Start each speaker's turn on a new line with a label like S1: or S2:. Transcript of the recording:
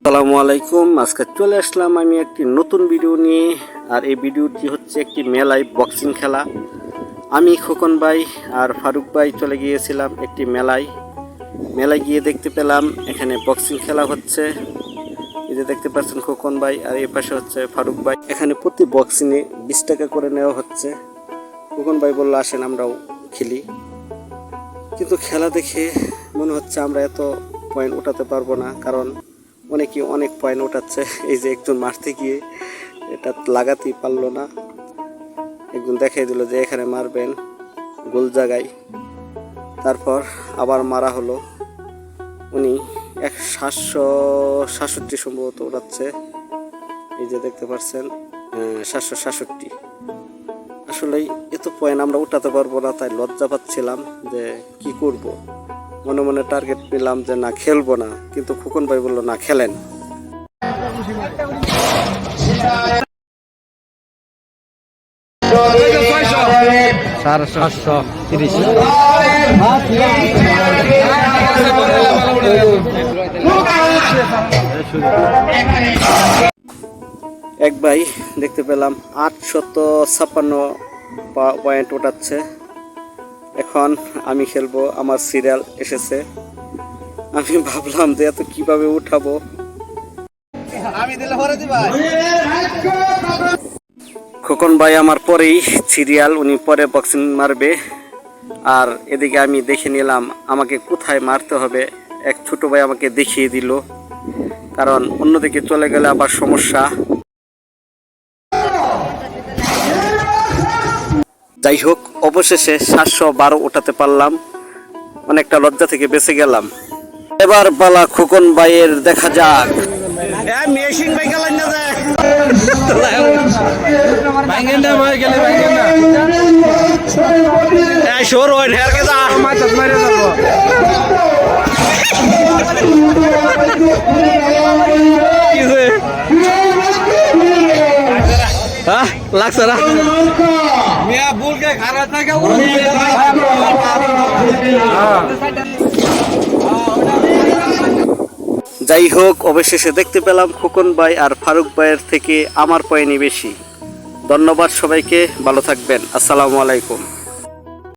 S1: আসসালামু আলাইকুম। আজকে চলে আসলাম আমি একটি নতুন ভিডিও নিয়ে। আর এই ভিডিওটি হচ্ছে একটি মেলায় বক্সিং খেলা। আমি খোকন ভাই আর ফারুক ভাই চলে গিয়েছিলাম একটি মেলায় গিয়ে দেখতে পেলাম এখানে বক্সিং খেলা হচ্ছে। এই যে দেখতে পাচ্ছেন খোকন ভাই আর এই পাশে হচ্ছে ফারুক ভাই। এখানে প্রতি বক্সিংয়ে 20 টাকা করে নেওয়া হচ্ছে। খোকন ভাই বললো আসেন আমরাও খেলি, কিন্তু খেলা দেখে মনে হচ্ছে আমরা এত পয়েন্ট উঠাতে পারবো না, কারণ অনেকে অনেক পয়েন্ট উঠাচ্ছে। এই যে একজন মারতে গিয়ে এটা লাগাতেই পারলো না, একজন দেখাই দিল যে এখানে মারবেন গোল জায়গায়, তারপর আবার মারা হলো। উনি 767 সম্ভবত উঠাচ্ছে। এই যে দেখতে পাচ্ছেন 767। আসলে এত পয়েন্ট আমরা উঠাতে পারবো না, তাই লজ্জা পাচ্ছিলাম যে কি করব। মনে মনে টার্গেট পেলাম যে না খেলবো না, কিন্তু খোকন ভাই বললো না খেলেন। এক ভাই দেখতে পেলাম 856 পয়েন্ট উঠাচ্ছে। এখন আমি খেলবো, আমার সিরিয়াল এসেছে। আমি ভাবলাম যে এত কিভাবে উঠাবো। খোকন ভাই আমার পরেই সিরিয়াল, উনি পরে বক্সিং মারবে। আর এদিকে আমি দেখে নিলাম আমাকে কোথায় মারতে হবে। এক ছোট ভাই আমাকে দেখিয়ে দিল, কারণ অন্যদিকে চলে গেলে আবার সমস্যা। যাই হোক, অবশেষে 712 উঠাতে পারলাম, অনেকটা লজ্জা থেকে বেঁচে গেলাম। এবার বালা খোকন ভাইয়ের দেখা যাক। লাগছে না যাই হোক, অবশেষে দেখতে পেলাম খোকন ভাই আর ফারুক ভাইয়ের থেকে আমার পয়েন্টই বেশি। ধন্যবাদ সবাইকে, ভালো থাকবেন। আসসালামু আলাইকুম।